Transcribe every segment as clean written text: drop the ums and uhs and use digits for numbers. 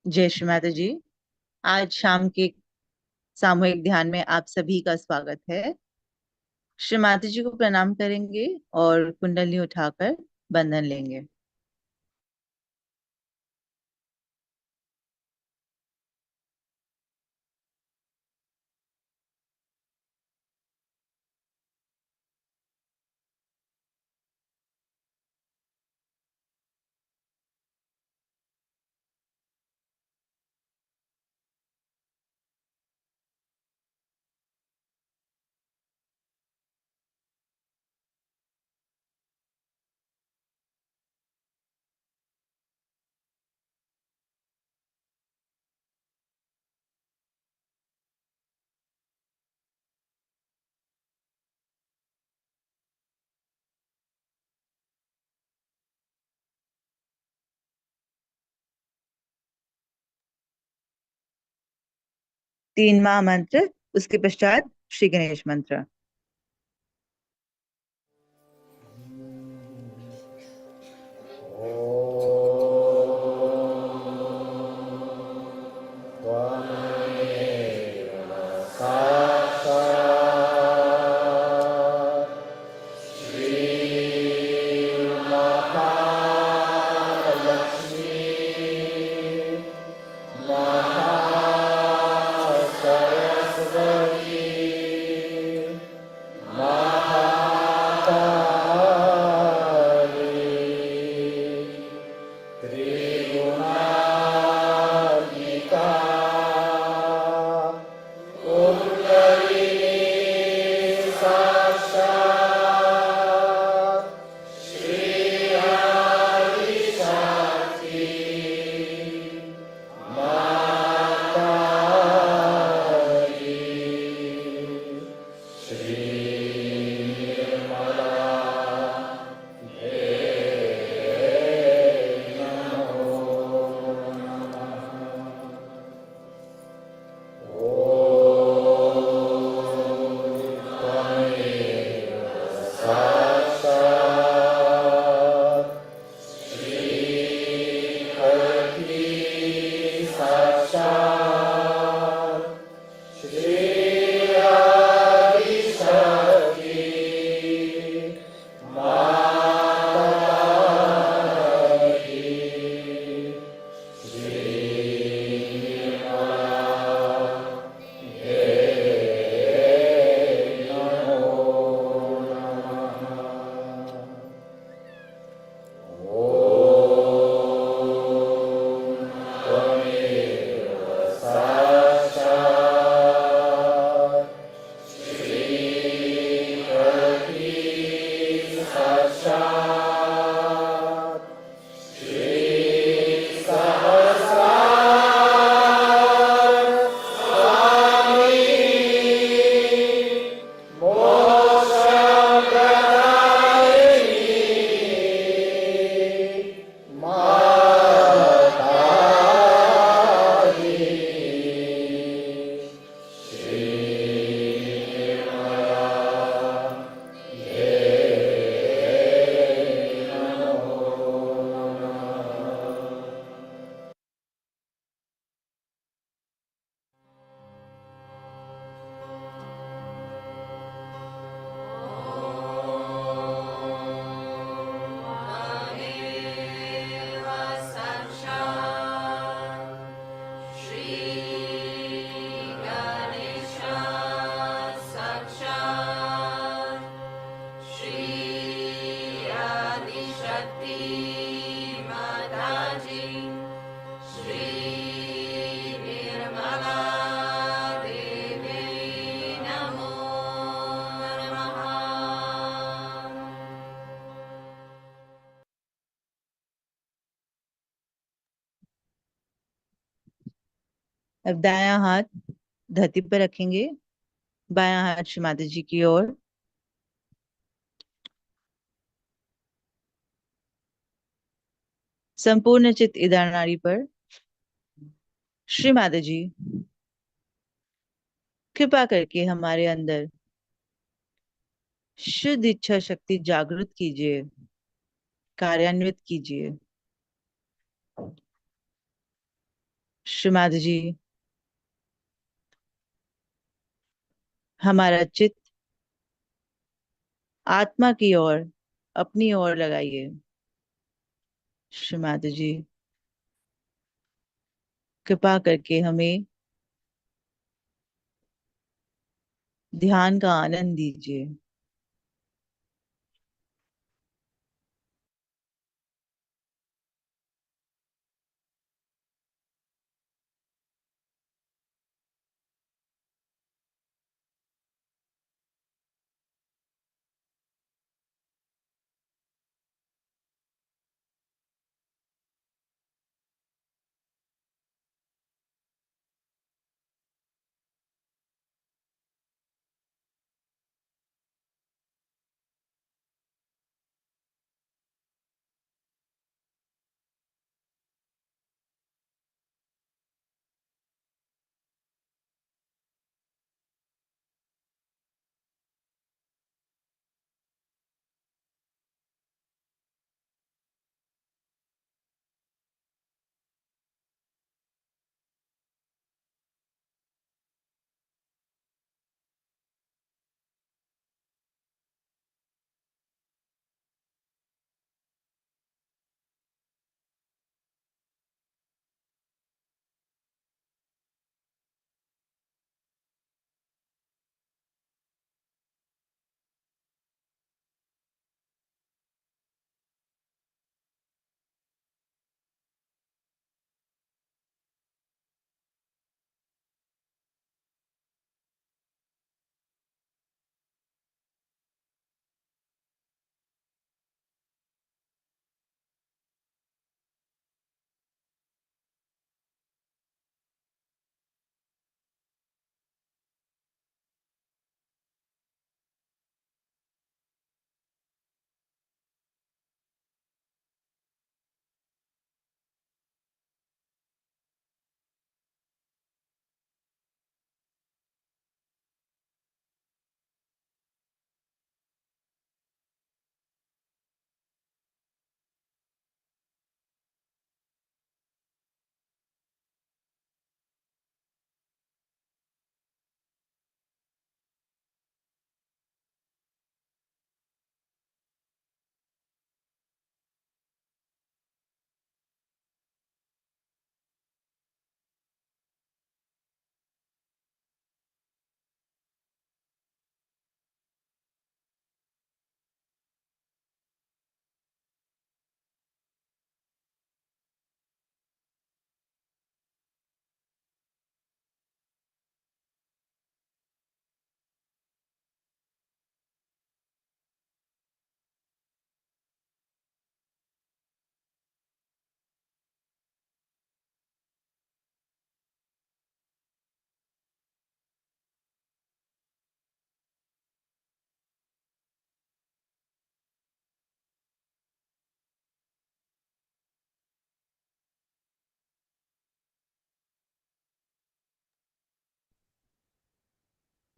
जय श्री माता जी। आज शाम के सामूहिक ध्यान में आप सभी का स्वागत है। श्री माता जी को प्रणाम करेंगे और कुंडली उठाकर बंधन लेंगे। 3 महामंत्र, उसके पश्चात श्री गणेश मंत्र। अब दायां हाथ धरती पर रखेंगे, बायां हाथ श्री माता जी की ओर। संपूर्ण चित्त इधर नाड़ी पर। श्री माता जी, कृपा करके हमारे अंदर शुद्ध इच्छा शक्ति जागृत कीजिए, कार्यान्वित कीजिए। श्रीमती जी, हमारा चित्त आत्मा की ओर, अपनी ओर लगाइए। श्रीमती जी, कृपा करके हमें ध्यान का आनंद दीजिए।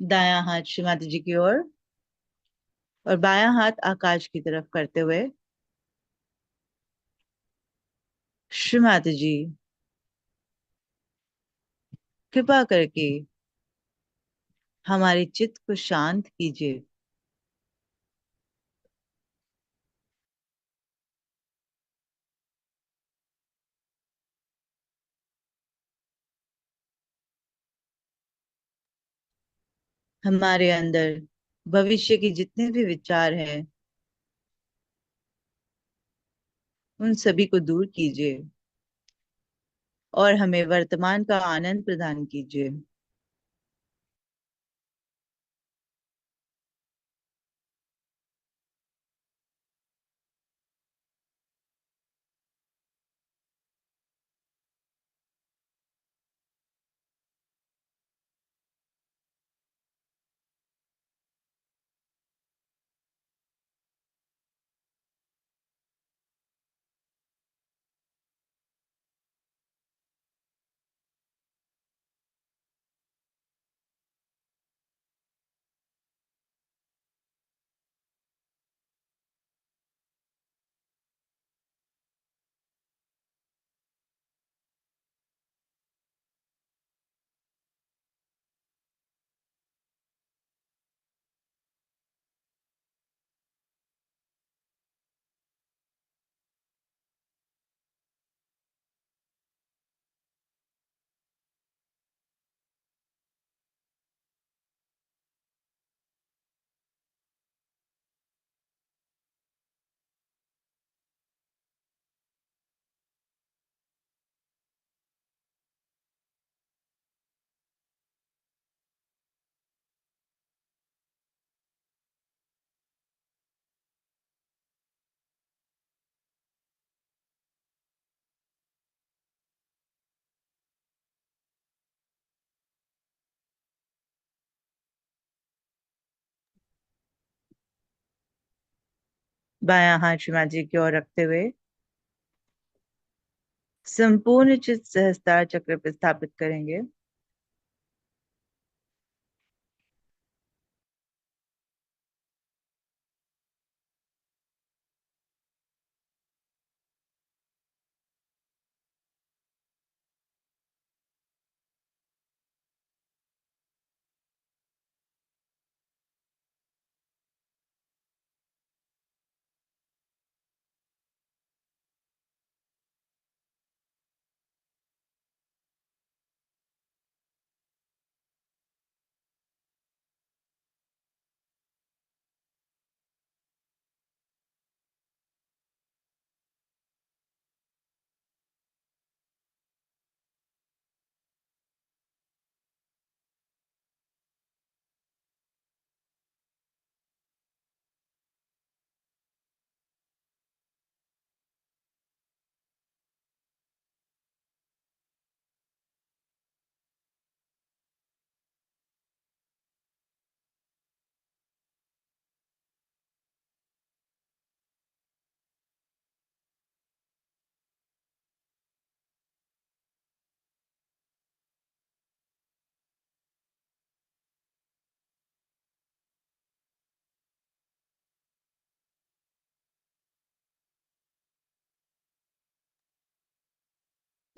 दायां हाथ श्रीमती जी की ओर और बायां हाथ आकाश की तरफ करते हुए। श्रीमती जी, कृपा करके हमारे चित्त को शांत कीजिए। हमारे अंदर भविष्य के जितने भी विचार हैं, उन सभी को दूर कीजिए और हमें वर्तमान का आनंद प्रदान कीजिए। बायां हाथ शिव जी की ओर रखते हुए संपूर्ण चित सहस्त्र चक्र पर स्थापित करेंगे।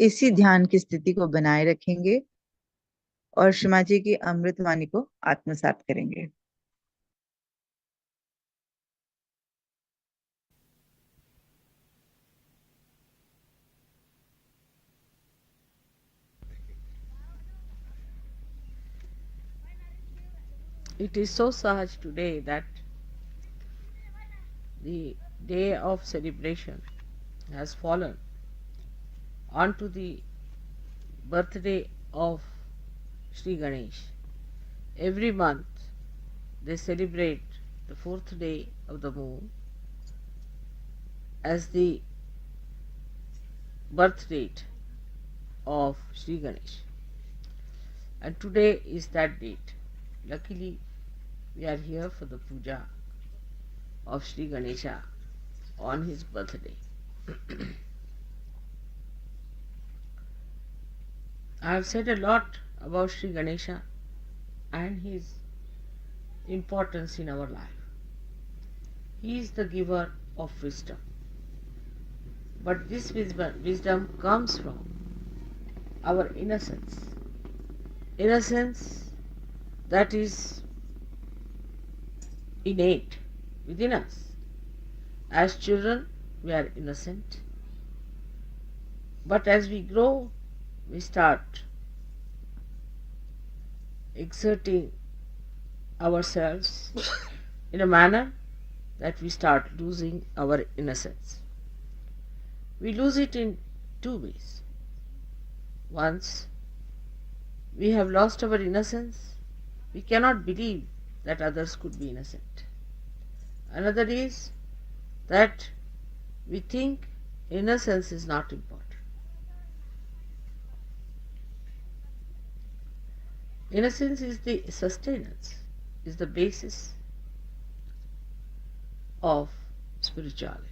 इसी ध्यान की स्थिति को बनाए रखेंगे और शिमा जी की अमृत वाणी को आत्मसात करेंगे। It is so Sahaj today that the day of celebration has fallen onto the birthday of Shri Ganesh. Every month they celebrate the fourth day of the moon as the birth date of Shri Ganesh. And today is that date. Luckily, we are here for the puja of Shri Ganesha on his birthday. I have said a lot about Shri Ganesha and his importance in our life. He is the giver of wisdom. But this wisdom comes from our innocence. Innocence that is innate within us. As children, we are innocent. But as we grow, we start exerting ourselves in a manner that we start losing our innocence. We lose it in two ways. Once we have lost our innocence, we cannot believe that others could be innocent. Another is that we think innocence is not important. Innocence is the sustenance, is the basis of spirituality.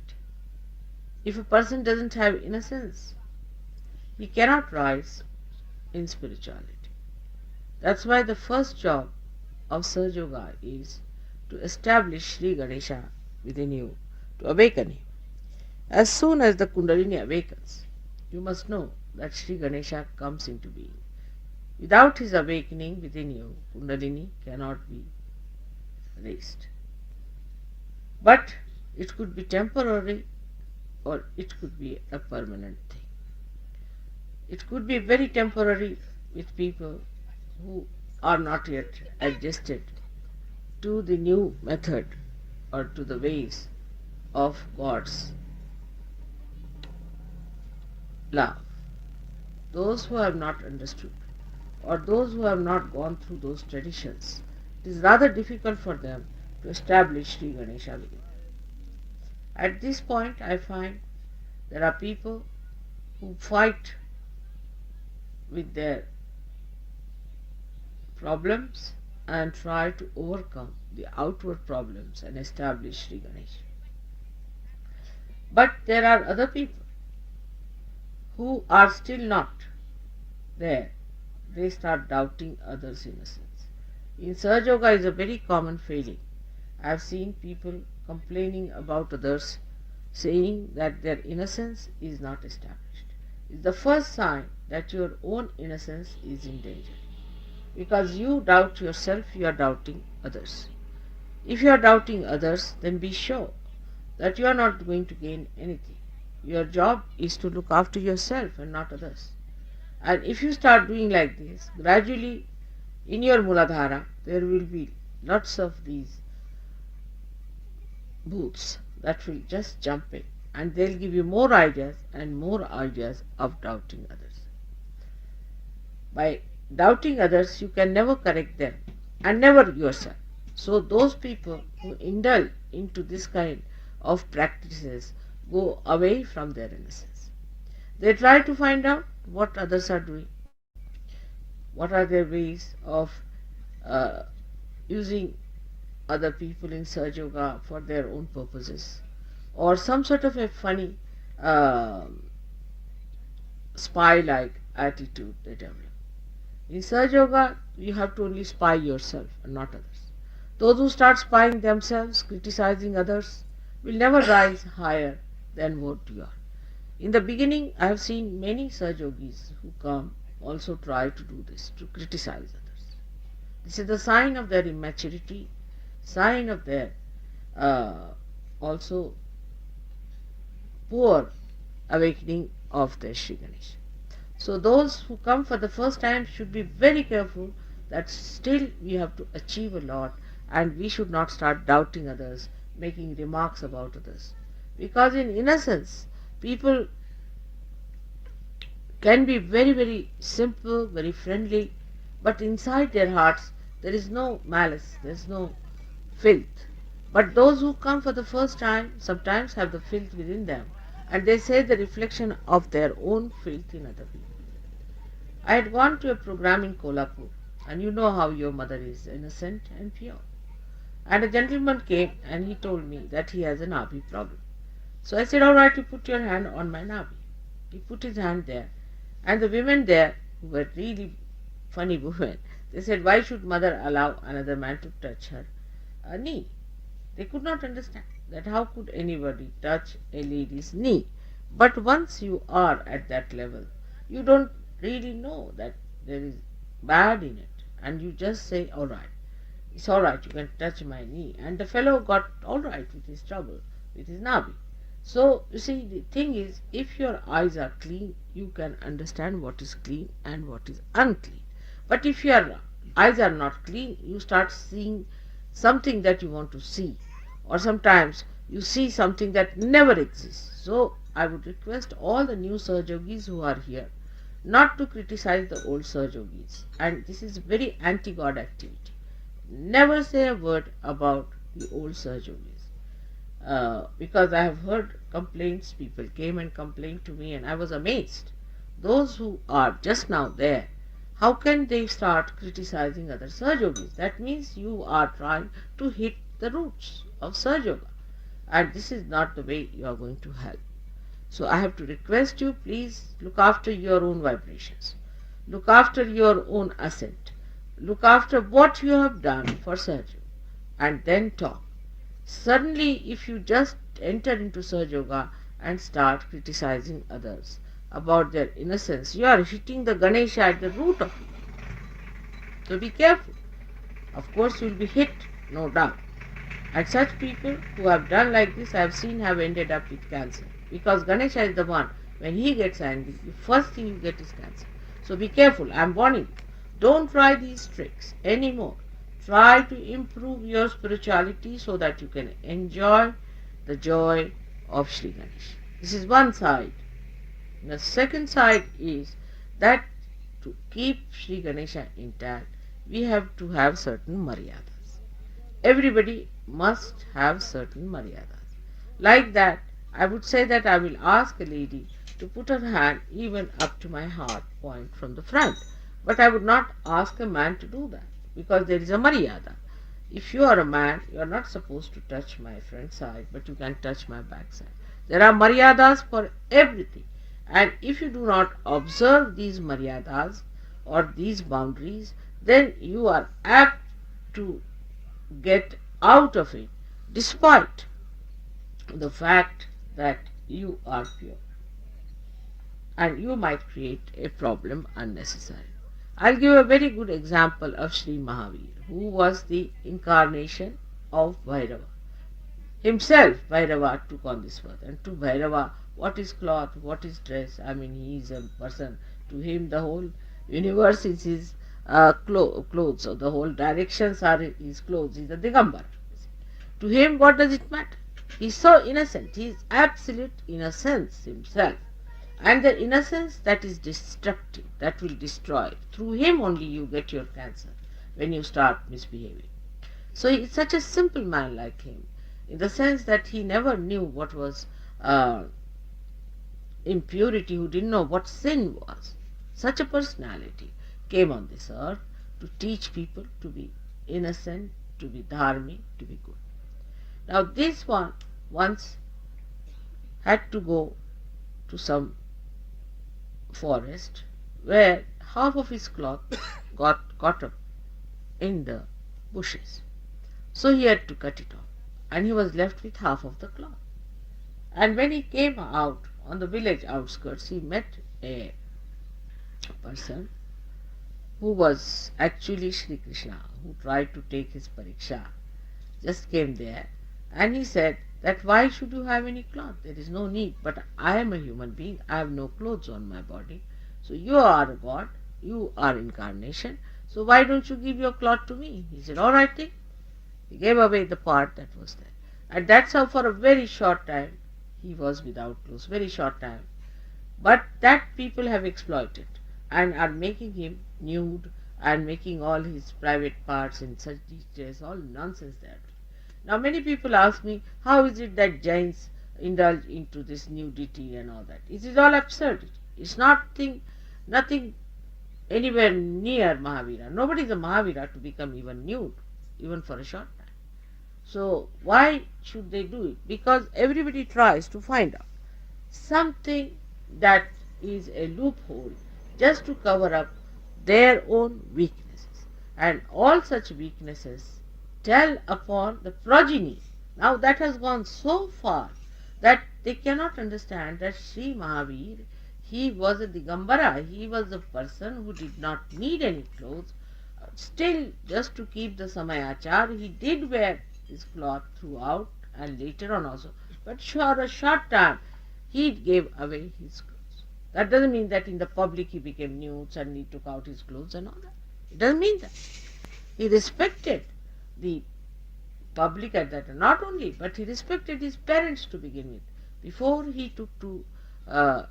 If a person doesn't have innocence, he cannot rise in spirituality. That's why the first job of Sahaja is to establish Shri Ganesha within you, to awaken him. As soon as the Kundalini awakens, you must know that Shri Ganesha comes into being. Without his awakening within you, Kundalini cannot be raised. But it could be temporary or it could be a permanent thing. It could be very temporary with people who are not yet adjusted to the new method or to the ways of God's love. Those who have not understood or those who have not gone through those traditions, it is rather difficult for them to establish Sri Ganesha within them. At this point, I find there are people who fight with their problems and try to overcome the outward problems and establish Sri Ganesha. But there are other people who are still not there. They start doubting others' innocence. In Sahaja Yoga is a very common failing. I have seen people complaining about others, saying that their innocence is not established. It's the first sign that your own innocence is in danger. Because you doubt yourself, you are doubting others. If you are doubting others, then be sure that you are not going to gain anything. Your job is to look after yourself and not others. And if you start doing like this, gradually in your Muladhara, there will be lots of these booths that will just jump in, and they'll give you more ideas of doubting others. By doubting others, you can never correct them and never yourself. So those people who indulge into this kind of practices go away from their innocence. They try to find out what others are doing, what are their ways of uh, using other people in Sahaja Yoga for their own purposes, or some sort of a funny uh, spy-like attitude they develop. In Sahaja Yoga, you have to only spy yourself and not others. Those who start spying themselves, criticizing others, will never rise higher than what you are. In the beginning, I have seen many Sahaja Yogis who come also try to do this, to criticize others. This is the sign of their immaturity, sign of their also poor awakening of their Shri Ganesha. So those who come for the first time should be very careful that still we have to achieve a lot, and we should not start doubting others, making remarks about others. Because in innocence, people can be very, very simple, very friendly, but inside their hearts there is no malice, there is no filth. But those who come for the first time sometimes have the filth within them, and they say the reflection of their own filth in other people. I had gone to a program in Kolhapur, and you know how your mother is innocent and pure. And a gentleman came and he told me that he has a Nabi problem. So I said, all right, you put your hand on my Nabi. He put his hand there, and the women there, who were really funny women, they said, why should mother allow another man to touch her knee? They could not understand that how could anybody touch a lady's knee. But once you are at that level, you don't really know that there is bad in it, and you just say, all right, it's all right, you can touch my knee. And the fellow got all right with his trouble, with his nabi. So, you see, the thing is, if your eyes are clean, you can understand what is clean and what is unclean. But if your eyes are not clean, you start seeing something that you want to see, or sometimes you see something that never exists. So, I would request all the new Sahaja Yogis who are here not to criticize the old Sahaja Yogis. And this is very anti-God activity. Never say a word about the old Sahaja Yogis. Because I have heard complaints, people came and complained to me, and I was amazed. Those who are just now there, how can they start criticizing other Sahaja Yogis? That means you are trying to hit the roots of Sahaja Yoga, and this is not the way you are going to help. So I have to request you, please look after your own vibrations, look after your own ascent, look after what you have done for Sahaja, and then talk. Suddenly, if you just enter into Sahaja Yoga and start criticizing others about their innocence, you are hitting the Ganesha at the root of it. So be careful. Of course, you will be hit, no doubt. And such people who have done like this, I have seen have ended up with cancer. Because Ganesha is the one, when he gets angry, the first thing you get is cancer. So be careful, I am warning you. Don't try these tricks anymore. Try to improve your spirituality so that you can enjoy the joy of Shri Ganesha. This is one side. The second side is that to keep Shri Ganesha intact, we have to have certain Maryadas. Everybody must have certain Maryadas. Like that, I would say that I will ask a lady to put her hand even up to my heart point from the front. But I would not ask a man to do that, because there is a Maryada. If you are a man, you are not supposed to touch my front side, but you can touch my back side. There are Maryadas for everything. And if you do not observe these Maryadas or these boundaries, then you are apt to get out of it despite the fact that you are pure, and you might create a problem unnecessarily. I'll give a very good example of Shri Mahavir, who was the incarnation of Bhairava. Himself, Bhairava took on this birth. And to Bhairava, what is cloth, what is dress? I mean, he is a person. To him, the whole universe is his clothes, or the whole directions are his clothes. He is a Digambar. To him, what does it matter? He is so innocent. He is absolute innocence himself. And the innocence that is destructive, that will destroy. Through him only you get your cancer when you start misbehaving. So he is such a simple man like him, in the sense that he never knew what was uh, impurity, who didn't know what sin was. Such a personality came on this earth to teach people to be innocent, to be dharmi, to be good. Now this one once had to go to some forest where half of his cloth got caught up in the bushes. So he had to cut it off, and he was left with half of the cloth. And when he came out on the village outskirts, he met a person who was actually Shri Krishna, who tried to take his pariksha, just came there, and he said that why should you have any cloth? There is no need, but I am a human being, I have no clothes on my body. So you are a god, you are incarnation, so why don't you give your cloth to me? He said, all right, take. He gave away the part that was there. And that's how for a very short time he was without clothes, very short time. But that people have exploited and are making him nude and making all his private parts in such details, all nonsense there. Now many people ask me, how is it that Jains indulge into this nudity and all that? It is all absurd. It's nothing anywhere near Mahavira. Nobody is a Mahavira to become even nude, even for a short time. So why should they do it? Because everybody tries to find out something that is a loophole just to cover up their own weaknesses. And all such weaknesses tell upon the progeny. Now that has gone so far that they cannot understand that Sri Mahavir, he was a Digambara, he was a person who did not need any clothes. Still, just to keep the Samayachar, he did wear his cloth throughout and later on also. But for a short time, he gave away his clothes. That doesn't mean that in the public he became nude, suddenly took out his clothes and all that. It doesn't mean that. He respected the public at that time. Not only, but he respected his parents to begin with. Before he took to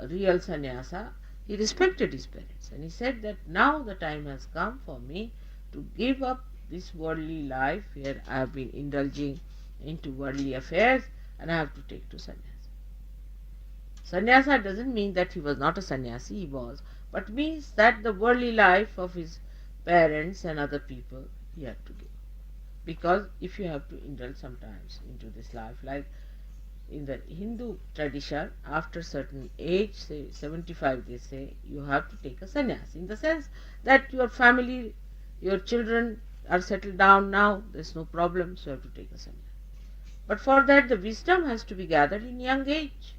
real sannyasa, he respected his parents. And he said that now the time has come for me to give up this worldly life where I have been indulging into worldly affairs, and I have to take to sannyasa. Sannyasa doesn't mean that he was not a sannyasi, he was, but means that the worldly life of his parents and other people he had to give. Because if you have to indulge sometimes into this life, like in the Hindu tradition, after certain age, say 75, they say, you have to take a sannyas. In the sense that your family, your children are settled down now, there's no problem, so you have to take a sannyas. But for that, the wisdom has to be gathered in young age.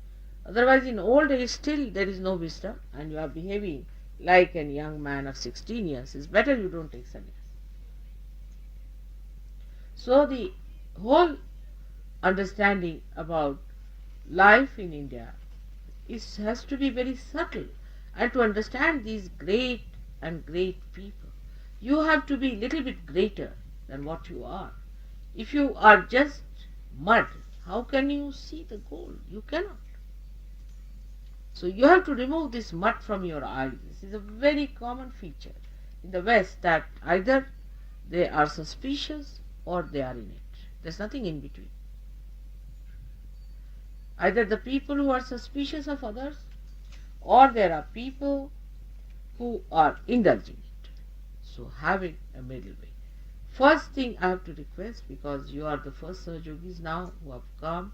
Otherwise, in old age, still there is no wisdom, and you are behaving like a young man of 16 years. It's better you don't take sannyas. So the whole understanding about life in India has to be very subtle, and to understand these great and great people, you have to be a little bit greater than what you are. If you are just mud, how can you see the gold? You cannot. So you have to remove this mud from your eyes. This is a very common feature in the West, that either they are suspicious or they are in it. There's nothing in between. Either the people who are suspicious of others, or there are people who are indulging it. So having a middle way. First thing I have to request, because you are the first Sahajogis now who have come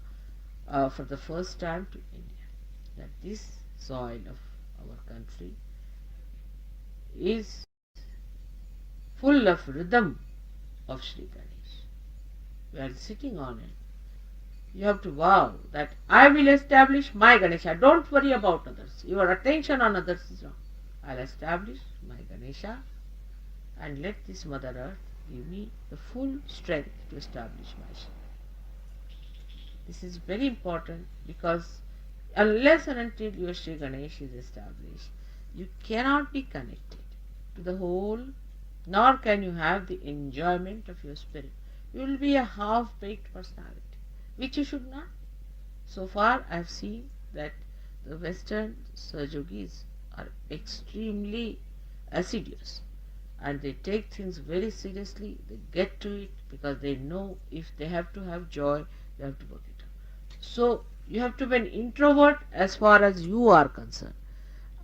for the first time to India, that this soil of our country is full of rhythm of Shri Ganesh. We are sitting on it. You have to vow that I will establish my Ganesha. Don't worry about others. Your attention on others is wrong. I'll establish my Ganesha and let this Mother Earth give me the full strength to establish my Shri. This is very important because unless and until your Shri Ganesh is established, you cannot be connected to the whole, nor can you have the enjoyment of your spirit. You will be a half-baked personality, which you should not. So far, I have seen that the Western Sahajogis are extremely assiduous and they take things very seriously. They get to it because they know if they have to have joy, they have to work it out. So, you have to be an introvert as far as you are concerned,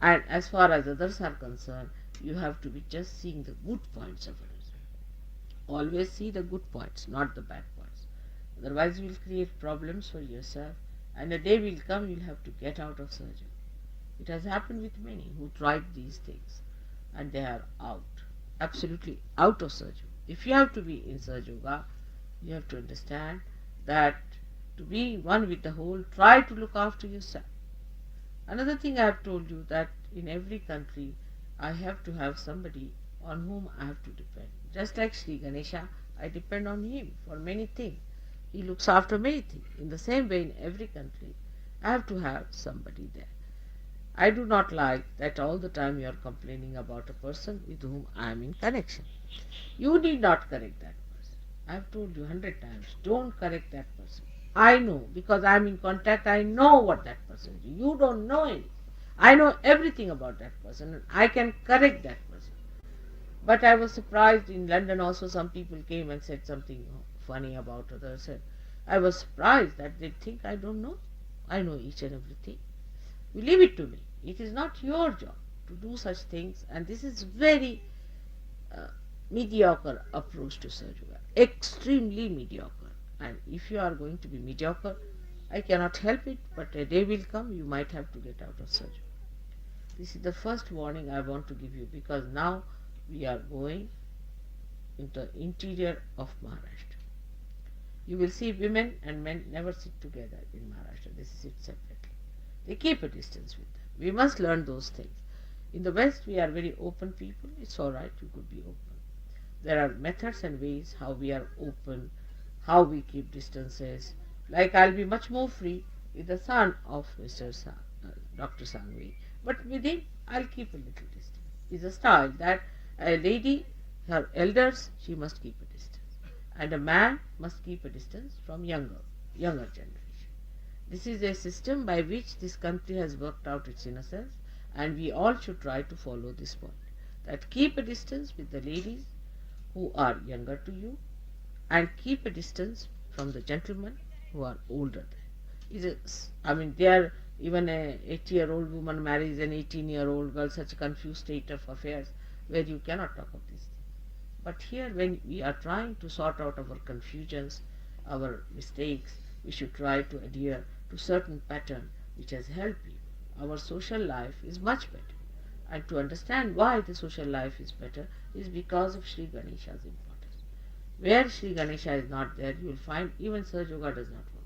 and as far as others are concerned, you have to be just seeing the good points of others. Always see the good points, not the bad points. Otherwise, you will create problems for yourself, and a day will come you will have to get out of Sahaja. It has happened with many who tried these things, and they are out, absolutely out of Sahaja. If you have to be in Sahaja Yoga, you have to understand that to be one with the whole, try to look after yourself. Another thing I have told you that in every country I have to have somebody on whom I have to depend. Just like Sri Ganesha, I depend on him for many things. He looks after many things. In the same way, in every country, I have to have somebody there. I do not like that all the time you are complaining about a person with whom I am in connection. You need not correct that person. I have told you 100 times, don't correct that person. I know, because I am in contact, I know what that person is. You don't know anything. I know everything about that person and I can correct that person. But I was surprised in London also some people came and said something funny about others. And I was surprised that they think I don't know. I know each and everything. You leave it to me. It is not your job to do such things, and this is very uh, mediocre approach to Sahaja. Extremely mediocre. And if you are going to be mediocre, I cannot help it, but a day will come you might have to get out of Sahaja. This is the first warning I want to give you, because now we are going into the interior of Maharashtra. You will see women and men never sit together in Maharashtra. They sit separately. They keep a distance with them. We must learn those things. In the West, we are very open people. It's all right, you could be open. There are methods and ways how we are open, how we keep distances. Like I'll be much more free with the son of Dr. Sangvi, but with him I'll keep a little distance. It's a style that a lady, her elders, she must keep a distance, and a man must keep a distance from younger generation. This is a system by which this country has worked out its innocence, and we all should try to follow this point. That keep a distance with the ladies who are younger to you, and keep a distance from the gentlemen who are older than. They are even a 80-year-old woman marries an 18-year-old girl, such a confused state of affairs where you cannot talk of these things. But here, when we are trying to sort out our confusions, our mistakes, we should try to adhere to certain pattern which has helped people. Our social life is much better. And to understand why the social life is better is because of Sri Ganesha's importance. Where Sri Ganesha is not there, you will find even Sahaja Yoga does not work.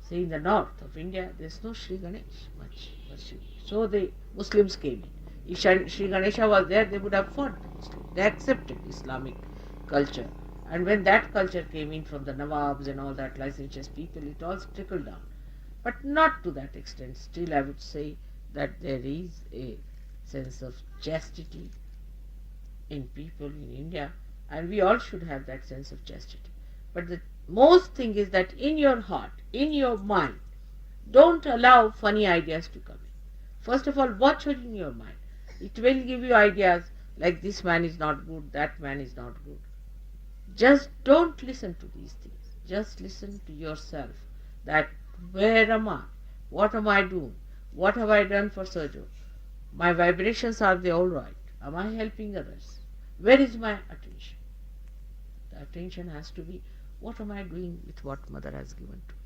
Say in the north of India, there is no Sri Ganesh much worship. So the Muslims came in. If Sri Ganesha was there, they would have fought the Muslims. They accepted Islamic culture. And when that culture came in from the Nawabs and all that licentious people, it all trickled down. But not to that extent. Still, I would say that there is a sense of chastity in people in India, and we all should have that sense of chastity. But the most thing is that in your heart, in your mind, don't allow funny ideas to come in. First of all, watch what in your mind. It will give you ideas like this man is not good, that man is not good. Just don't listen to these things. Just listen to yourself. That where am I? What am I doing? What have I done for Sahaja? My vibrations, are they all right? Am I helping others? Where is my attention? The attention has to be What am I doing with what Mother has given to me?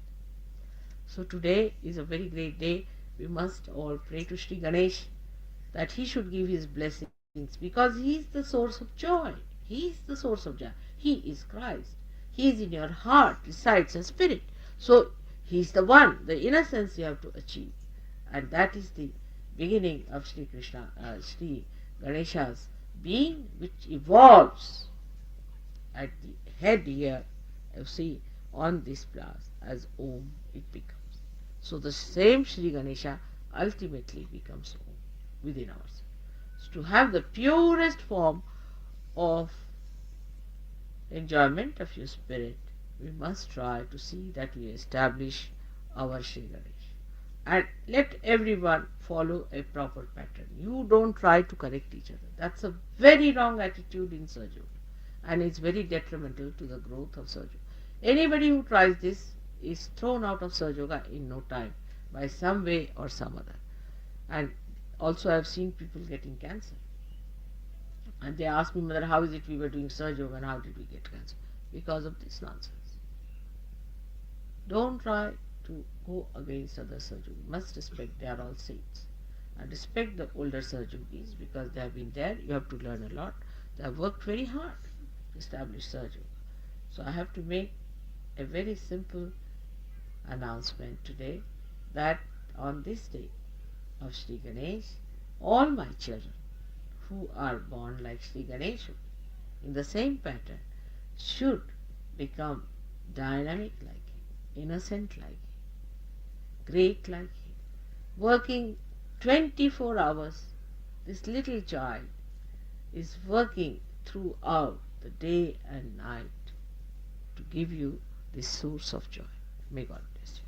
So today is a very great day. We must all pray to Shri Ganesh that he should give his blessings because he is the source of joy. He is the source of joy. He is Christ. He is in your heart, resides a spirit. So he is the one, the innocence you have to achieve. And that is the beginning of Sri Krishna, Sri Ganesha's being, which evolves at the head here, you see, on this glass as Om it becomes. So the same Sri Ganesha ultimately becomes Om within ourselves. So to have the purest form of enjoyment of your spirit, we must try to see that we establish our Sri Ganesh. And let everyone follow a proper pattern. You don't try to correct each other. That's a very wrong attitude in Sahaja, and it's very detrimental to the growth of Sahaja. Anybody who tries this is thrown out of Sahaja in no time by some way or some other. And also I have seen people getting cancer. And they asked me, Mother, how is it we were doing Sahaja Yoga and how did we get cancer? Because of this nonsense. Don't try to go against other Sahaja Yogis. You must respect they are all saints. And respect the older Sahaja Yogis because they have been there. You have to learn a lot. They have worked very hard to establish Sahaja Yoga. So I have to make a very simple announcement today that on this day of Sri Ganesh, all my children who are born like Sri Ganesha in the same pattern should become dynamic like him, innocent like him, great like him, working 24 hours. This little child is working throughout the day and night to give you this source of joy. May God bless you.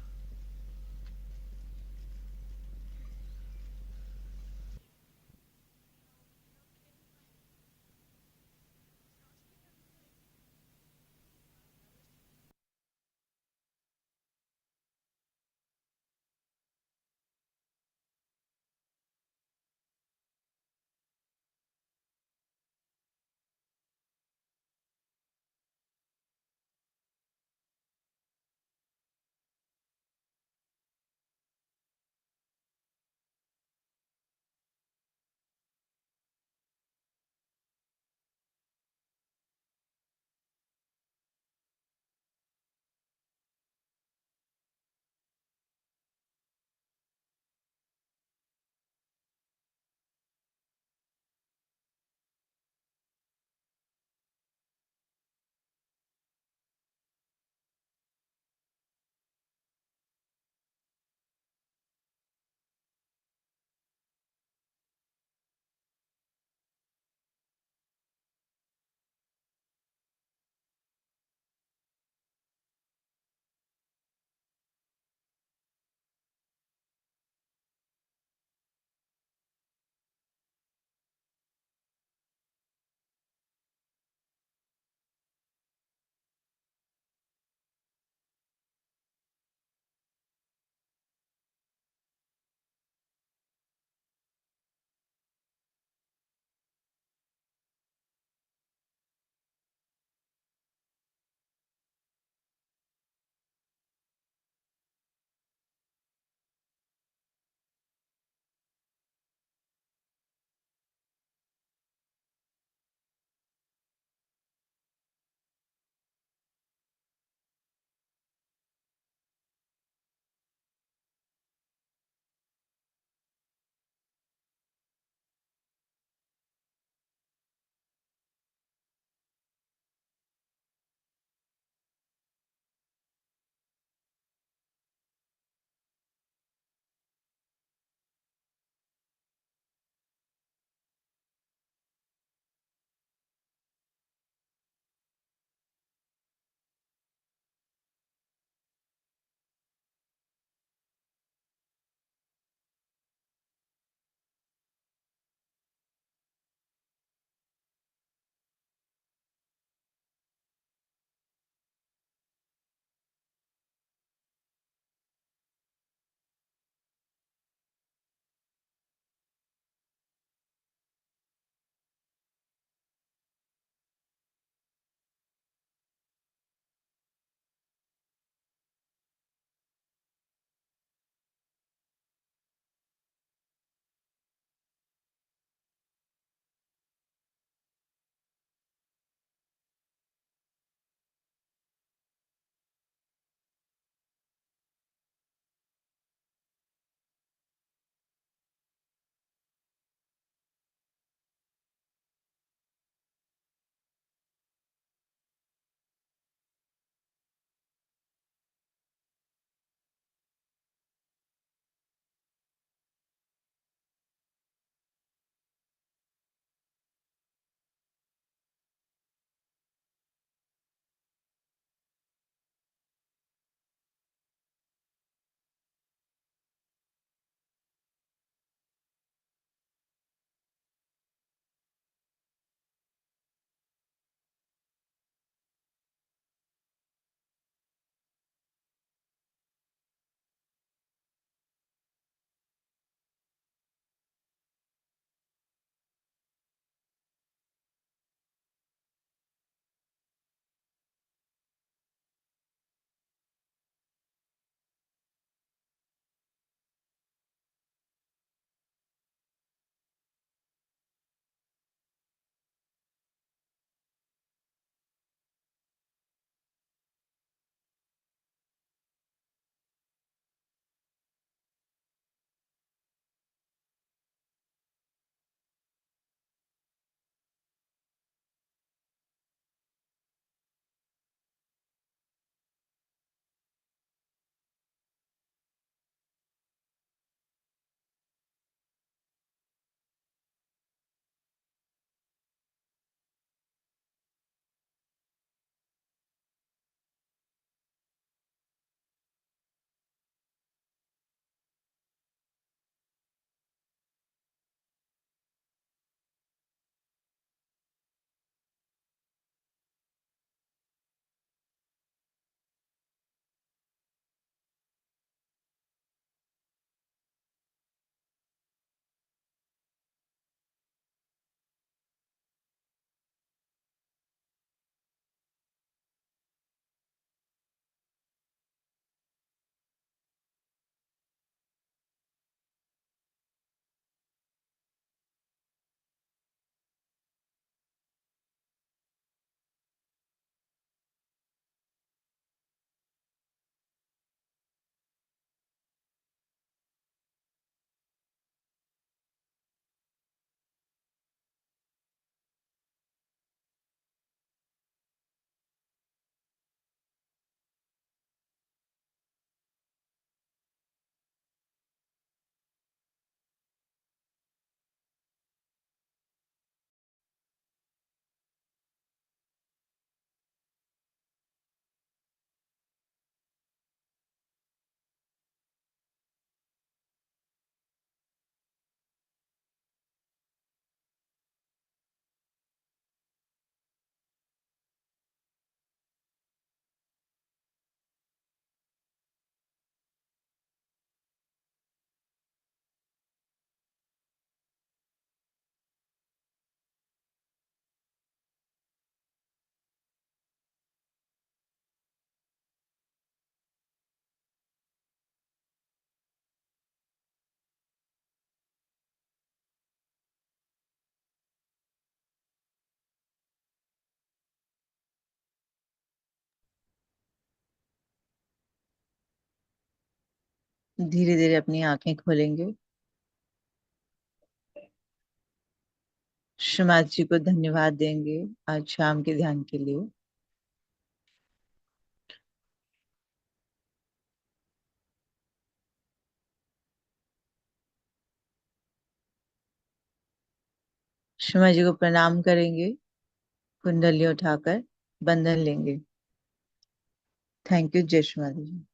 धीरे धीरे अपनी आंखें खोलेंगे। श्रीमाता जी को धन्यवाद देंगे आज शाम के ध्यान के लिए। श्रीमाता जी को प्रणाम करेंगे, कुंडली उठाकर बंधन लेंगे। Thank you. जय श्रीमाता जी।